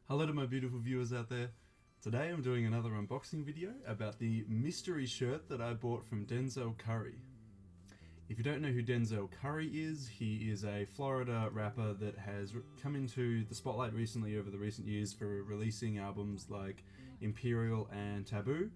Hello to my beautiful viewers out there. Today I'm doing another unboxing video about the mystery shirt that I bought from Denzel Curry. If you don't know who Denzel Curry is, he is a Florida rapper that has come into the spotlight recently over the recent years for releasing albums like Imperial and Taboo.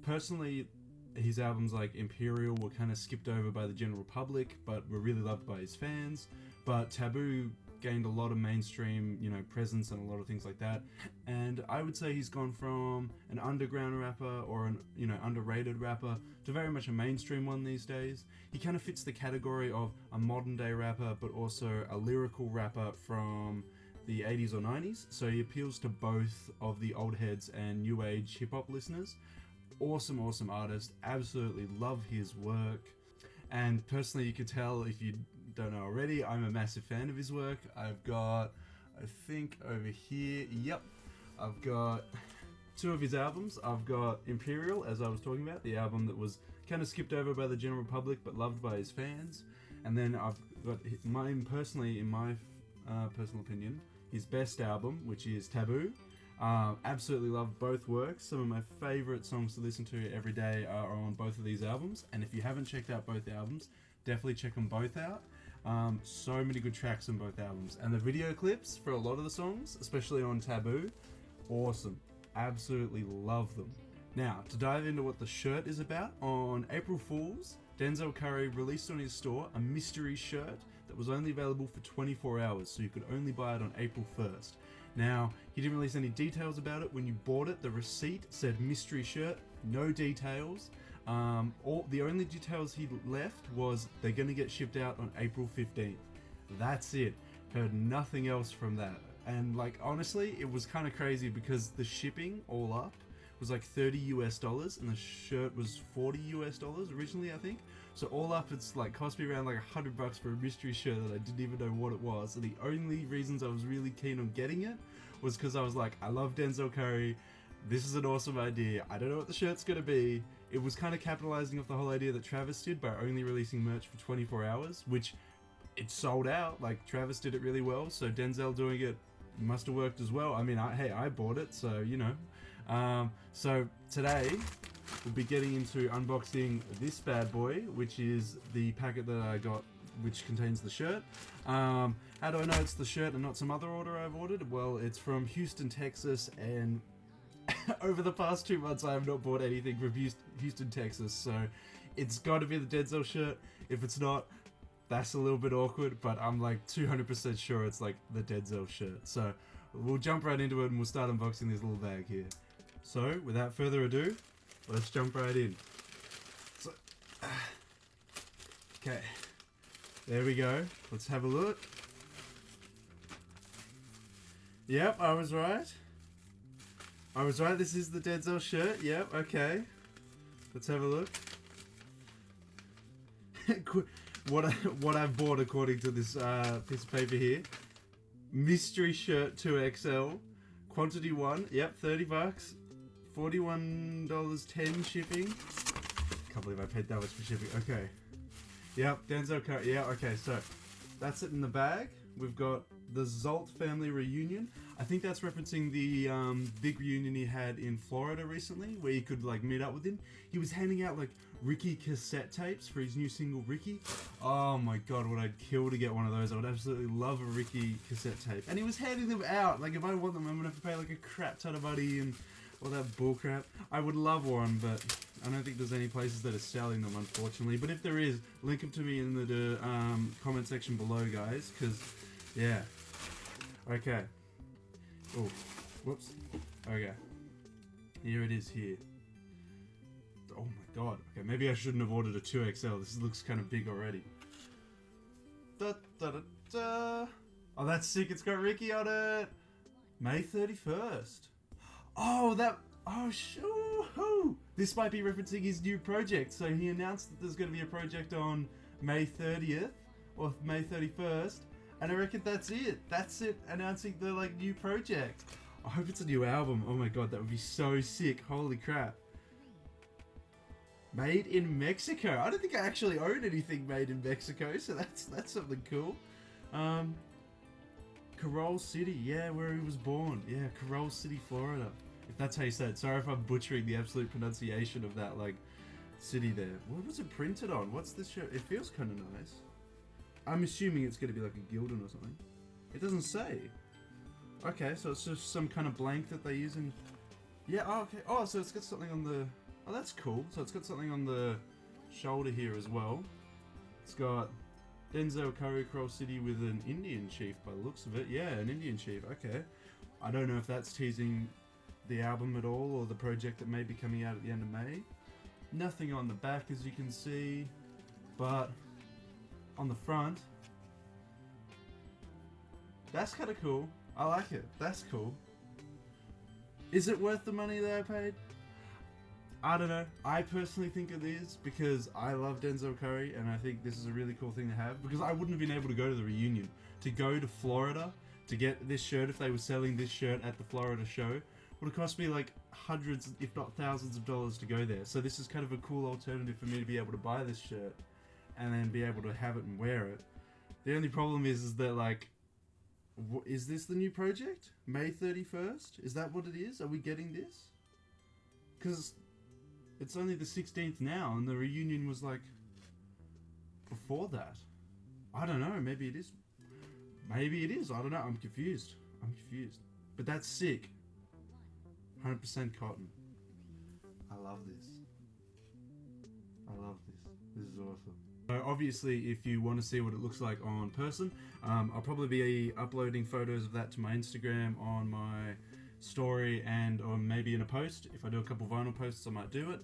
Personally, his albums like Imperial were kind of skipped over by the general public, but were really loved by his fans. But Taboo gained a lot of mainstream, presence and a lot of things like that. And I would say he's gone from an underground rapper or an, underrated rapper to very much a mainstream one these days. He kind of fits the category of a modern day rapper, but also a lyrical rapper from the 80s or 90s. So he appeals to both of the old heads and new age hip hop listeners. Awesome artist. Absolutely love his work. And personally, you could tell if you don't know already, I'm a massive fan of his work. I've got, I think over here, I've got two of his albums. I've got Imperial, as I was talking about, the album that was kind of skipped over by the general public but loved by his fans. And then I've got mine personally, in my personal opinion, his best album, which is Taboo. Absolutely love both works. Some of my favorite songs to listen to every day are on both of these albums, and if you haven't checked out both albums, definitely check them both out. So many good tracks on both albums, and the video clips for a lot of the songs, especially on Taboo, awesome. Absolutely love them. Now, to dive into what the shirt is about, on April Fool's, Denzel Curry released on his store a mystery shirt that was only available for 24 hours, so you could only buy it on April 1st. Now, he didn't release any details about it. When you bought it, the receipt said mystery shirt, no details. The only details he left was they're going to get shipped out on April 15th. That's it. Heard nothing else from that. And honestly, it was kind of crazy because the shipping all up was like $30 US and the shirt was $40 US originally, I think. So all up, it's cost me around $100 for a mystery shirt that I didn't even know what it was. And the only reasons I was really keen on getting it was because I was like, I love Denzel Curry. This is an awesome idea. I don't know what the shirt's gonna be. It was kind of capitalizing off the whole idea that Travis did by only releasing merch for 24 hours, which it sold out. Travis did it really well, so Denzel doing it must have worked as well. I mean, I bought it, so so today we'll be getting into unboxing this bad boy, which is the packet that I got, which contains the shirt. How do I know it's the shirt and not some other order I've ordered? Well, it's from Houston, Texas, and over the past 2 months I have not bought anything from Houston, Texas, so it's got to be the Denzel shirt. If it's not, that's a little bit awkward, but I'm 200% sure it's the Denzel shirt. So we'll jump right into it and we'll start unboxing this little bag here. So without further ado, let's jump right in. So, okay, there we go. Let's have a look. Yep, I was right. This is the Denzel shirt. Yep, okay. Let's have a look. What I've bought according to this piece of paper here. Mystery shirt 2XL. Quantity 1. Yep, $30. $41.10 shipping. Can't believe I paid that much for shipping. Okay. Yep, Denzel Curry. Yeah, okay, so that's it in the bag. We've got the Zolt family reunion. I think that's referencing the big reunion he had in Florida recently, where you could meet up with him. He was handing out Ricky cassette tapes for his new single Ricky. Oh my god, would I kill to get one of those? I would absolutely love a Ricky cassette tape. And he was handing them out. If I want them, I'm gonna have to pay a crap ton of money and all that bullcrap. I would love one, but I don't think there's any places that are selling them, unfortunately. But if there is, link them to me in the comment section below, guys, because yeah. Okay. Oh, whoops. Okay. Here it is here. Oh my god. Okay, maybe I shouldn't have ordered a 2XL. This looks kind of big already. Da, da, da, da. Oh, that's sick. It's got Ricky on it. May 31st. Oh, this might be referencing his new project. So he announced that there's going to be a project on May 30th or May 31st. And I reckon that's it. That's it, announcing the new project. I hope it's a new album. Oh my god, that would be so sick. Holy crap. Made in Mexico. I don't think I actually own anything made in Mexico, so that's something cool. Carol City, yeah, where he was born. Yeah, Carol City, Florida. If that's how you say it. Sorry if I'm butchering the absolute pronunciation of that, like, city there. What was it printed on? What's this shirt? It feels kind of nice. I'm assuming it's going to be like a Gildan or something. It doesn't say. Okay, so it's just some kind of blank that they use in... Yeah, oh, okay. Oh, so it's got something on the... Oh, that's cool. So it's got something on the shoulder here as well. It's got Denzel Curry Carol City with an Indian chief by the looks of it. Yeah, an Indian chief. Okay. I don't know if that's teasing the album at all or the project that may be coming out at the end of May. Nothing on the back, as you can see, but on the front, that's kind of cool. I like it. That's cool. Is it worth the money that I paid? I don't know. I personally think it is because I love Denzel Curry and I think this is a really cool thing to have, because I wouldn't have been able to go to the reunion. To go to Florida to get this shirt, if they were selling this shirt at the Florida show, would have cost me like hundreds, if not thousands of dollars to go there. So this is kind of a cool alternative for me to be able to buy this shirt and then be able to have it and wear it. The only problem is that, like, is this the new project? May 31st? Is that what it is? Are we getting this? Because it's only the 16th now and the reunion was like before that. I don't know, maybe it is. Maybe it is, I don't know, I'm confused. But that's sick. 100% cotton. I love this. This is awesome. So obviously, if you want to see what it looks like on person, I'll probably be uploading photos of that to my Instagram, on my story, and or maybe in a post. If I do a couple vinyl posts, I might do it.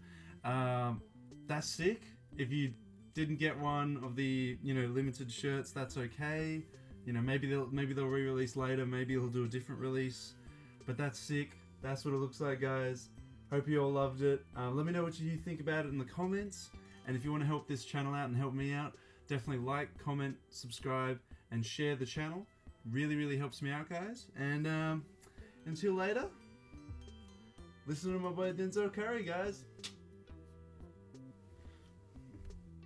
That's sick. If you didn't get one of the, you know, limited shirts, that's okay. You know, maybe they'll re-release later. Maybe they'll do a different release. But that's sick. That's what it looks like, guys. Hope you all loved it. Let me know what you think about it in the comments. And if you want to help this channel out and help me out, definitely like, comment, subscribe, and share the channel. Really, really helps me out, guys. And until later, listen to my boy Denzel Curry, guys.